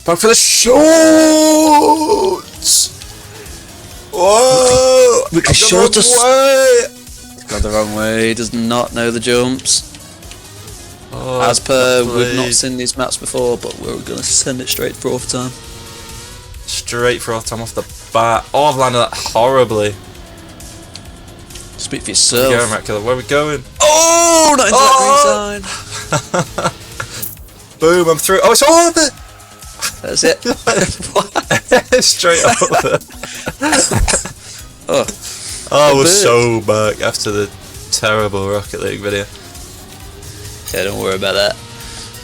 Back for the shorts! Whoa! The shortest. Way. Gone the wrong way. He does not know the jumps. Oh, As per, please. we've not seen these maps before, but we're going to send it straight for overtime. Straight for overtime off the bat. Oh, I've landed that horribly. Speak for Where yourself. are we going, Markiplier? Where are we going? Oh, not into that green sign. Boom, I'm through. Oh, it's over! That's it. Straight over. Oh, I was so back after the terrible Rocket League video. yeah, don't worry about that.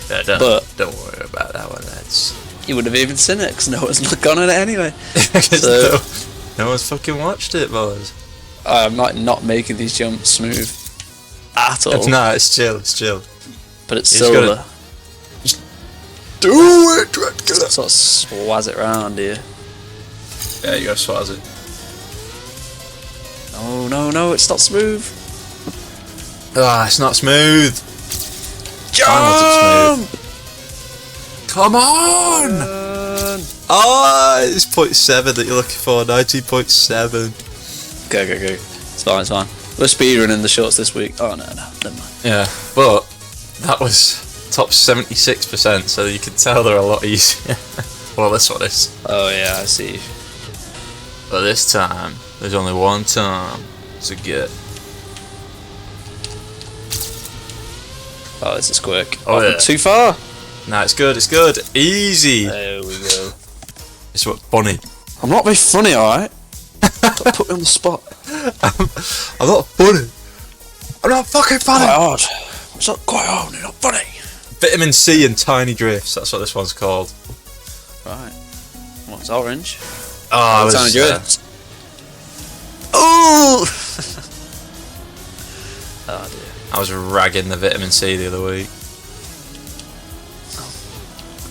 Yeah, don't worry about that one, lads. You wouldn't have even seen it because no one's gone on it anyway. So, no one's fucking watched it, boys. I'm not making these jumps smooth at all. No, it's chill, it's chill. But it's You silver. just do it, Dracula! Sort of swaz it round here. Yeah, you gotta swaz it. Oh no, it's not smooth. Ah, it's not smooth. Jump! Come on! Ah, it's 0.7 that you're looking for, 19.7. Go. It's fine. We're speedrunning the shorts this week. Oh no, never mind. Yeah, but that was top 76%, so you can tell they're a lot easier. Well, this one is. Oh yeah, I see. But this time, there's only one time to get. Oh, this is quick. Oh, yeah. Too far. Nah, it's good, easy. There we go. It's what funny. I'm not very funny, alright? Put me on the spot. I'm not funny. I'm not fucking funny. Quite hard. It's not quite hard, it's not funny. Vitamin C and tiny drifts. That's what this one's called. Right. Well, it's orange. Oh, Tiny drifts. Oh! Oh dear. I was ragging the vitamin C the other week.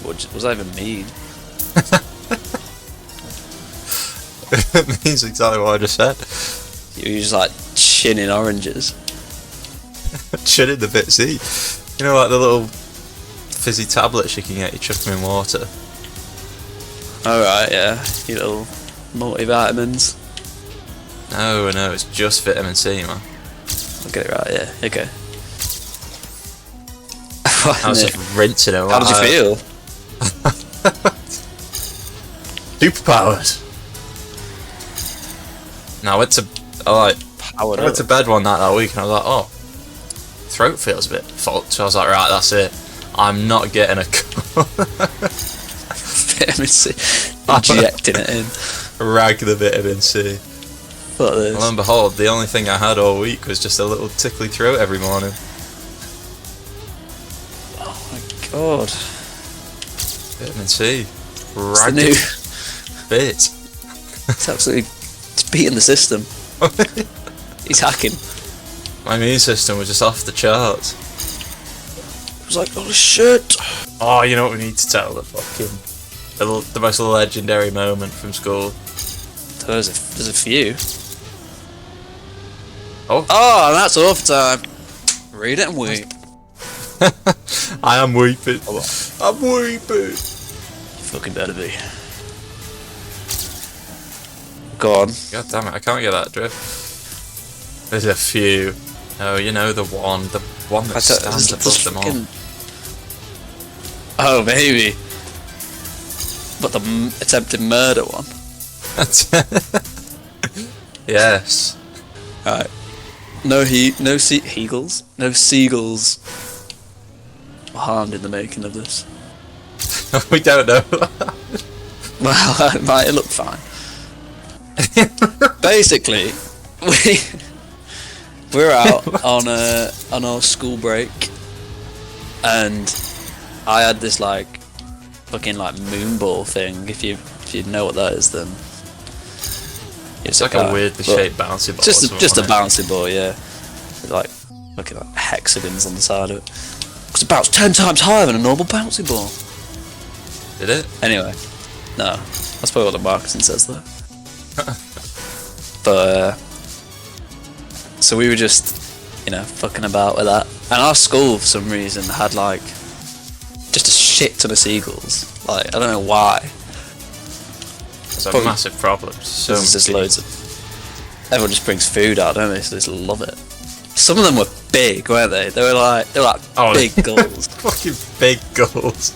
What does that even mean? It means exactly what I just said. You're just like chinning oranges. Chinning the bit C. You know, like the little fizzy tablets you can get, you chuck them in water. Alright, yeah. You little multivitamins. No, it's just vitamin C, man. I'll get it right, yeah. Okay. I was just rinsing it. How did you feel? Superpowers. No, I went to bed one night that week and I was like, oh, throat feels a bit fucked. So I was like, right, that's it. I'm not getting a Vitamin C. Injecting it in. rag the vitamin C. What this? Lo and behold, the only thing I had all week was just a little tickly throat every morning. Oh my god. Vitamin C. It's Ragged the new. bit. It's absolutely. It's beating the system. He's hacking. My immune system was just off the charts. It was like, holy shit. Oh, you know what we need to tell the fucking the most legendary moment from school. There's a few. Oh, Oh, that's overtime. Read it and weep. I am weeping. Oh, I'm weeping. You fucking better be. Go on. God damn it! I can't get that drift. There's a few. Oh, you know the one that stands above them all. Oh, maybe. But the attempted murder one. Yes. Right. No seagulls were harmed in the making of this. We don't know. Well, it might look fine. Basically, we're out on our school break, and I had this like fucking like moonball thing. If you know what that is, then It's like a weirdly shaped bouncy ball. Just a bouncy ball, yeah. With like looking like hexagons on the side of it. It's about 10 times higher than a normal bouncy ball. Did it? Anyway, no, that's probably what the marketing says though. But so we were just, fucking about with that, and our school for some reason had like just a shit ton of seagulls. Like, I don't know why. It's a massive problem. So there's just loads of... Everyone just brings food out, don't they? So they just love it. Some of them were big, weren't they? They were like big gulls. Fucking big gulls.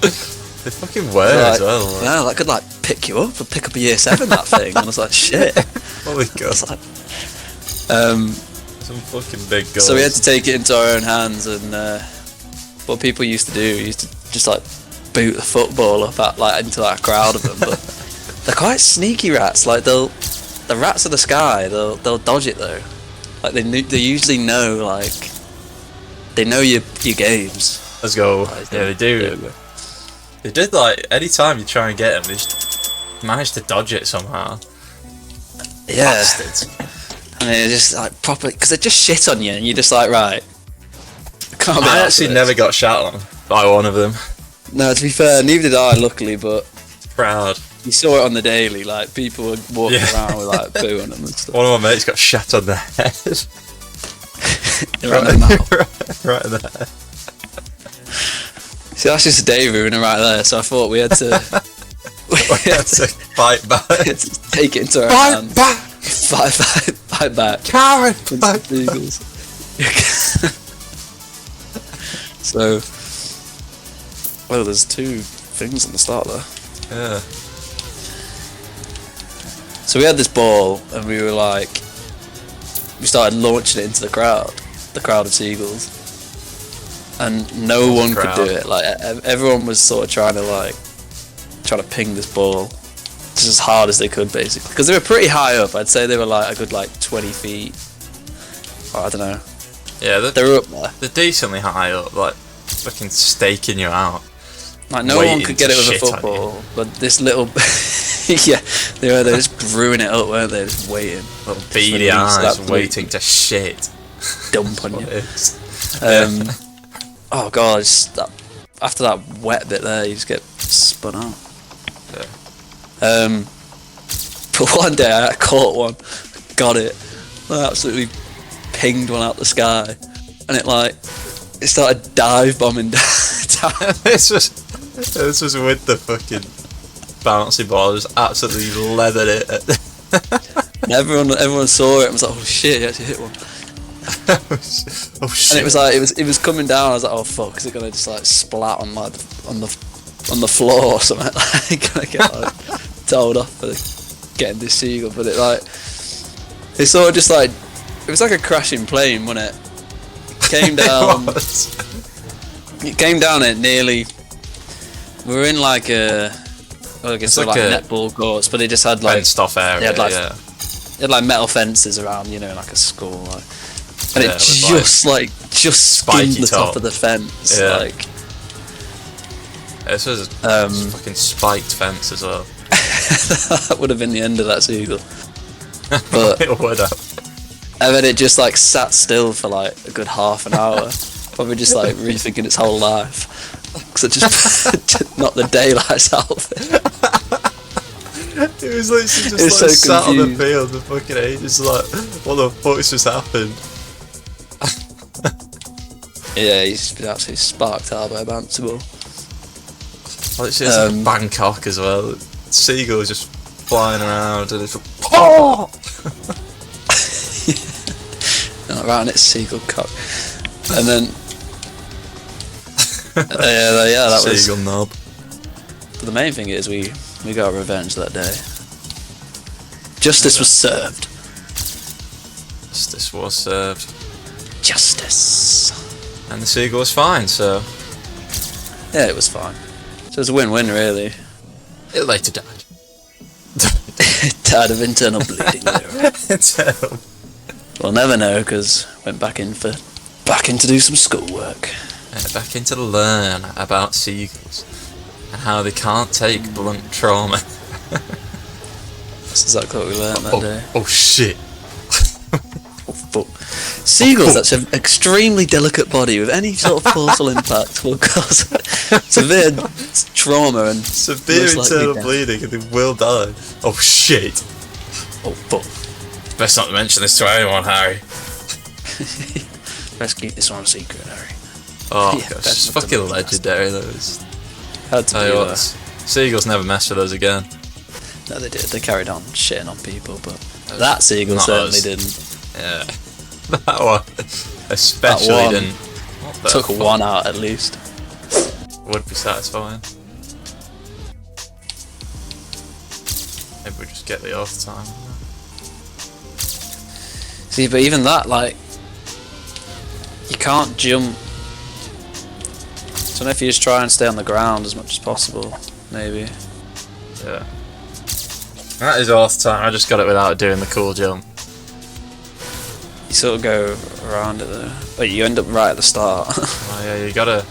They fucking were as well. Like. Wow, that could like pick you up and pick up a year 7, that thing. And I was like, shit. Holy god. Like, some fucking big gulls. So we had to take it into our own hands, and what people used to do, used to just like boot the football up at, like, into that crowd of them. But they're quite sneaky rats. Like, the rats of the sky, they'll dodge it though. Like, they usually know, like, they know your games. Let's go. Like, yeah, they do. They did, like, any time you try and get them, they just manage to dodge it somehow. Yeah. Bastards. And they're just like proper, because they just shit on you, and you're just like, right. I actually never got shot on by one of them. No, to be fair, neither did I, luckily, but Proud. you saw it on the daily, like, people were walking around with like poo on them and stuff. One of my mates got shot on the head. Right in the mouth. Right in the head. See, that's just a day ruiner right there, so I thought we had to... we had to fight back. We had to take it into our hands. Fight back. Karen! Fight Beagles. So... Well, there's 2 things on the start there. Yeah. So we had this ball, and we were like... We started launching it into the crowd of seagulls. And no one could do it. Like, everyone was sort of trying to ping this ball just as hard as they could, basically, because they were pretty high up. I'd say they were like a good 20 feet. Or, I don't know. Yeah, they were up there. They're decently high up, like fucking staking you out. Like, no one could get it with a football, but this little... yeah, they were just brewing it up, weren't they? Just waiting. Little beady eyes waiting to shit. Dump on you. Oh god, after that wet bit there, you just get spun out. Yeah. But one day I caught one, got it, I absolutely pinged one out the sky, and it started dive bombing down. This was with the fucking bouncy ball, just absolutely leathered it. And everyone saw it and was like, oh shit, you actually hit one. Oh shit! And it was like it was coming down. I was like, oh fuck, is it gonna just like splat on on the floor or something? Like, gonna get told off for getting this seagull? But it sort of just like, it was like a crashing plane, wasn't it? Came down. It came down at nearly. We were in like a, I guess like netball courts, but it just had like fenced off area. It had like metal fences around, like a school, like. And it just skimmed the top of the fence, like. This was a fucking spiked fence as well. That would have been the end of that seagull. But it would have. And then it just like sat still for like a good half an hour, probably just like rethinking its whole life, because it just knocked the daylights out of it. It was literally just so sat confused on the field for fucking ages, like, what the fuck's just happened? Yeah, he's been absolutely sparked out by a bouncy ball. Well, it's just like Bangkok as well. Seagulls just flying around and it's like, oh! Around its seagull cock. And then that was seagull knob. But the main thing is we got revenge that day. Justice was served. Justice was served. Justice. And the seagull was fine, so... Yeah, it was fine. So it was a win-win, really. It later died. It died of internal bleeding. Internal. We'll never know, because went back in to do some schoolwork. Back in to learn about seagulls and how they can't take blunt trauma. That's exactly what we learned that day. Oh shit! Seagulls, that's an extremely delicate body with any sort of forceful impact will cause severe trauma and severe internal bleeding, and they will die. Oh shit! Oh fuck! Best not to mention this to anyone, Harry. Let's keep this one a secret, Harry. Oh gosh, it's fucking legendary though. Had to Tell be you though. what, seagulls never messed with us again. No, they did. They carried on shitting on people, but that seagull Not certainly us. didn't. Yeah. That one. Especially That one didn't. What the Took fuck? one out at least. Would be satisfying. Maybe we just get the off time. See, but even that, like, you can't jump. So if you just try and stay on the ground as much as possible, maybe. Yeah. That is off time. I just got it without doing the cool jump. You sort of go around it though, but you end up right at the start. Oh yeah, you gotta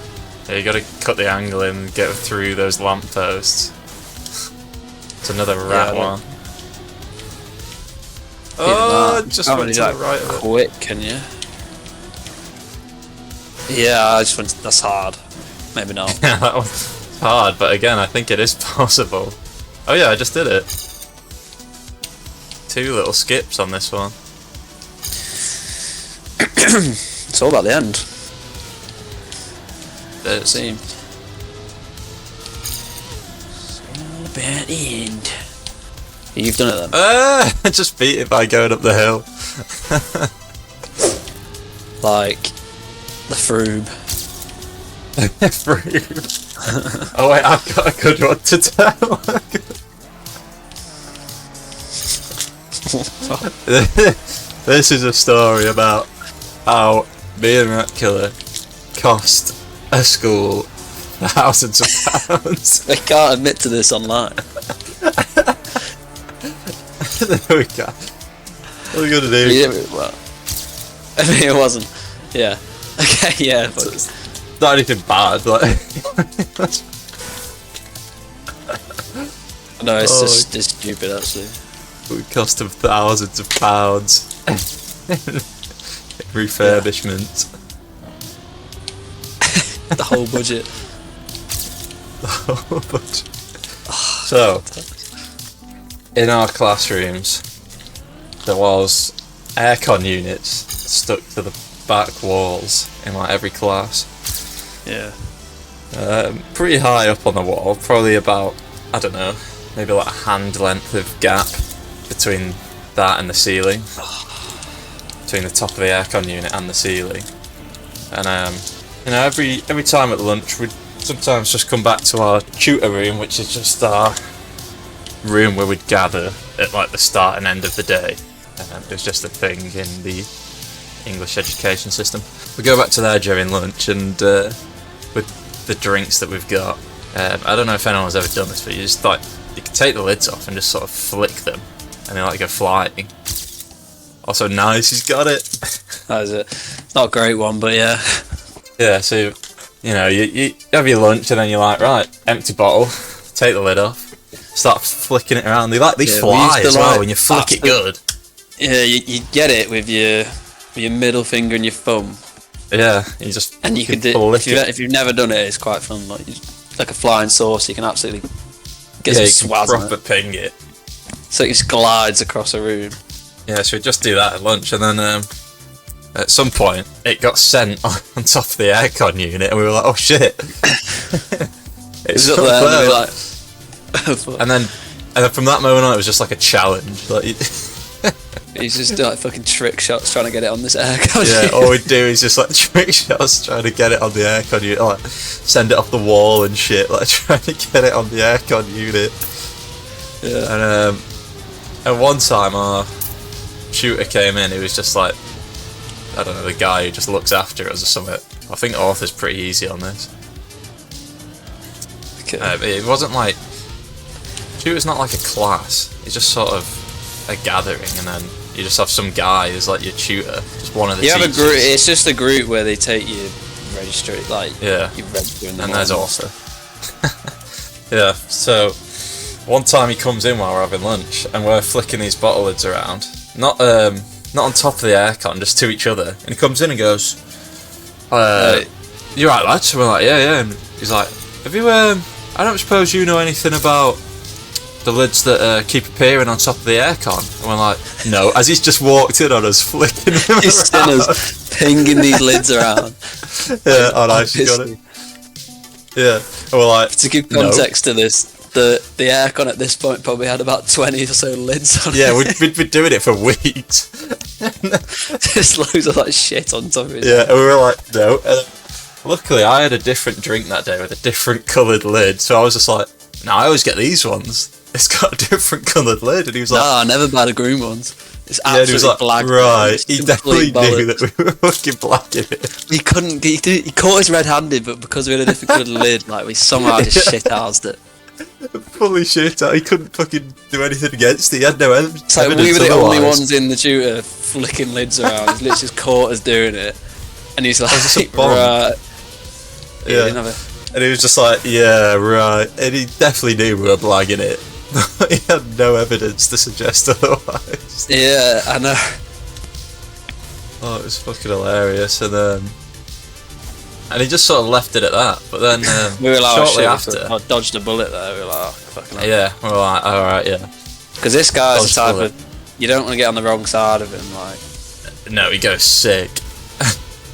cut the angle in and get through those lampposts. It's another rat one. Oh, just can't went really to the right of it. quick, can you? Yeah, I just went. That's hard. Maybe not. Yeah, that one's hard, but again, I think it is possible. Oh yeah, I just did it. 2 little skips on this one. It's all about the end. It seems. It's all about the end. You've done it then. I just beat it by going up the hill. Like the Froob. Oh wait, I've got a good one to tell. This is a story about how me and Rat Killer cost a school thousands of pounds. They can't admit to this online. There we go. What are we gonna do? Yeah, well, I mean, it wasn't. Yeah. Okay. Yeah. But It's not anything bad, like. no, it's just it's stupid actually. We cost them thousands of pounds. Refurbishment. The whole budget. So, in our classrooms, there was aircon units stuck to the back walls in like every class. Yeah. Pretty high up on the wall, probably about, I don't know, maybe like a hand length of gap between that and the ceiling. Between the top of the aircon unit and the ceiling. And you know, every time at lunch we'd sometimes just come back to our tutor room, which is just our room where we'd gather at like the start and end of the day. It was just a thing in the English education system. We go back to there during lunch, and with the drinks that we've got, I don't know if anyone's ever done this, but you just like, you can take the lids off and just sort of flick them, and they like go flying. Also nice, he's got it. That is it. It's not a great one, but yeah. Yeah, so, you know, you have your lunch and then you're like, right, empty bottle, take the lid off, start flicking it around. They fly as well when you flick it good. Yeah, you get it with your middle finger and your thumb. Yeah, you just and you can do if you've never done it, it's quite fun. Like a flying saucer, you can absolutely get some swaz on it. Proper ping it. So it just glides across a room. Yeah, so we just do that at lunch, and then at some point it got sent on top of the aircon unit, and we were like, "Oh shit!" It's up there, and then from that moment on, it was just like a challenge. Like, he's just doing like fucking trick shots trying to get it on this aircon. Yeah, all we do is just like trick shots trying to get it on the aircon unit, like send it off the wall and shit, like trying to get it on the aircon unit. Yeah. And one time our shooter came in, he was just like, I don't know, the guy who just looks after us or something. I think Arthur's pretty easy on this. Okay. It wasn't like, shooter's not like a class, it's just sort of a gathering, and then you just have some guy who's like your tutor, just one of the teachers. Have a group. It's just a group where they take you register, like you register in the and there's Arthur. Yeah, so one time he comes in while we're having lunch, and we're flicking these bottle lids around. Not on top of the aircon, just to each other. And he comes in and goes, "You right, lads?" And we're like, yeah. And he's like, "Have you? I don't suppose you know anything about the lids that keep appearing on top of the aircon?" And we're like, "No." As he's just walked in on us, flicking them around, pinging these lids around. Yeah, oh nice, you got it. Yeah, we're like, To give context to this, the aircon at this point probably had about 20 or so lids on it. Yeah, we'd been doing it for weeks. Just loads of like shit on top of it. Yeah, and we were like, no. And luckily, I had a different drink that day with a different coloured lid, so I was just like, no, I always get these ones. It's got a different coloured lid, and he was like, no, I never buy the green ones. It's yeah, and he was absolutely like, black. right, he definitely knew bollocks. that we were fucking blacking it. He couldn't. He caught us red-handed, but because we had a different coloured lid, like we somehow just shit-housed it. Fully shit, he couldn't fucking do anything against it. He had no evidence. It's like we were the only ones in the tutor flicking lids around. He's literally just caught us doing it, and he's like, right. Yeah. And he was just like, yeah, right. And he definitely knew we were blagging it. He had no evidence to suggest otherwise. Yeah, I know. Oh, it was fucking hilarious. And he just sort of left it at that. But then we were like, shortly after, I dodged a bullet there. We were like, oh, fucking hell. Yeah, we were like, alright, yeah. Because this guy's the type bullet. of, you don't want to get on the wrong side of him. Like, no, he goes sick.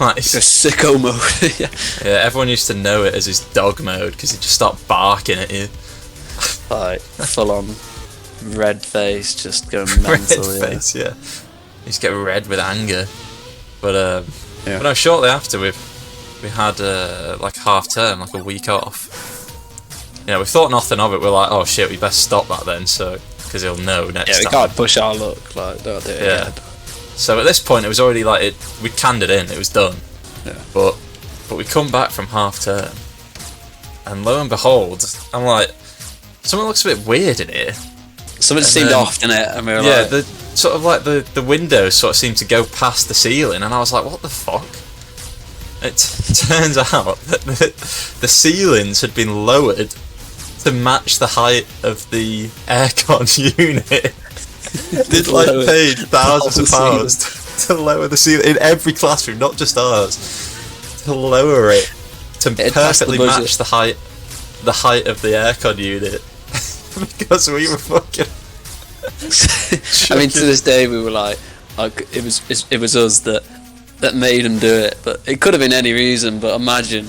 Like, it's sicko mode. yeah, everyone used to know it as his dog mode because he'd just start barking at you. Like full on red face, just going mental. Red face, yeah. He used to get red with anger. But no, shortly after we had like half term, like a week off. You know, we thought nothing of it. We're like, oh shit, we best stop that then, so because he'll know next time. Yeah, we can't push our luck. Like, don't do it again. So at this point, it was already like we canned it in. It was done. Yeah. But we come back from half term, and lo and behold, I'm like, something looks a bit weird in here. Something seemed off, didn't it? And we were like, the sort of like the windows sort of seemed to go past the ceiling, and I was like, what the fuck? It turns out that the ceilings had been lowered to match the height of the aircon unit. They'd like paid thousands of pounds to lower the ceiling in every classroom, not just ours, to lower it to perfectly match the height of the aircon unit. Because we were fucking. I mean, to this day, we were like it was us that made him do it, but it could have been any reason. But imagine.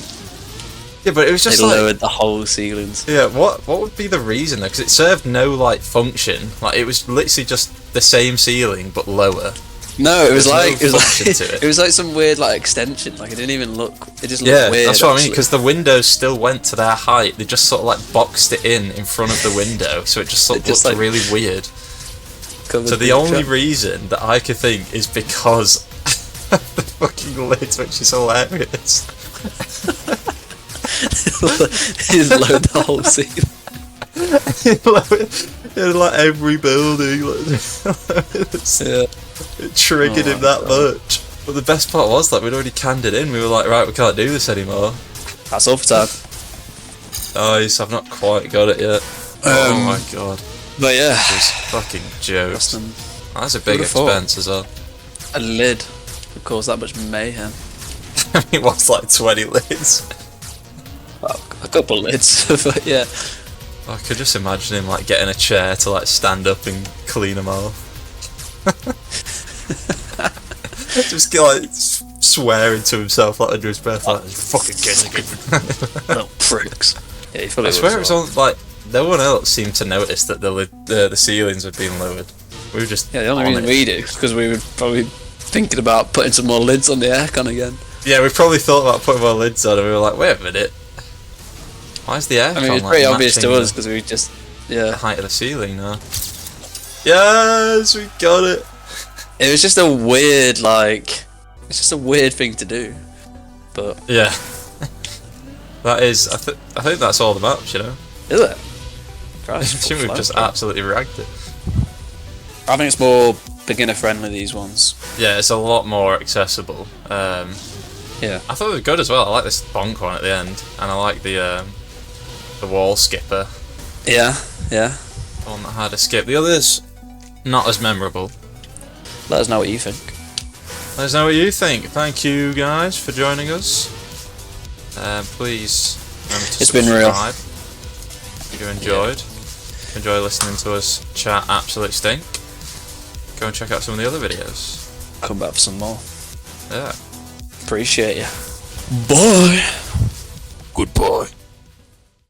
Yeah, but it was just they like lowered the whole ceilings. Yeah, what would be the reason though? Because it served no like function. Like it was literally just the same ceiling but lower. No, it was like it was like some weird like extension. Like it didn't even look. It just looked weird. Yeah, that's what I mean. Because the windows still went to their height. They just sort of like boxed it in front of the window, so it just sort of looked like, really weird. So the only reason that I could think is because of the fucking lids, which is hilarious. He lowered the whole ceiling. In like every building, it triggered him that much. But the best part was like we'd already canned it in. We were like, right, we can't do this anymore. That's all for time. Nice, I've not quite got it yet. Oh my god. But yeah, those fucking jokes. That's a big expense as well. A lid would cause that much mayhem. I mean, what's like 20 lids? Well, a couple lids, but yeah. I could just imagine him like getting a chair to like stand up and clean them off. Just like swearing to himself like under his breath, like fucking kids again. Little pricks. Yeah, I swear it was on like no one else seemed to notice that the ceilings had been lowered. We were just the only reason we did was because we were probably thinking about putting some more lids on the aircon again. Yeah, we probably thought about putting more lids on, and we were like, wait a minute. Why is the aircon? I mean, it's pretty obvious to us because we just the height of the ceiling now. Yes, we got it. It was just a weird it's just a weird thing to do, but yeah, that is. I think that's all the maps, you know. Is it? I think we've just absolutely ragged it. I think it's more beginner friendly, these ones. Yeah, it's a lot more accessible. Yeah, I thought they were good as well. I like this bonk one at the end, and I like the wall skipper. Yeah. The one that had a skip. The others, not as memorable. Let us know what you think. Let us know what you think. Thank you guys for joining us. Please remember to subscribe. Been real. If you enjoyed. Enjoy listening to us chat absolute stink. Go and check out some of the other videos. Come back for some more. Yeah. Appreciate you. Bye. Goodbye.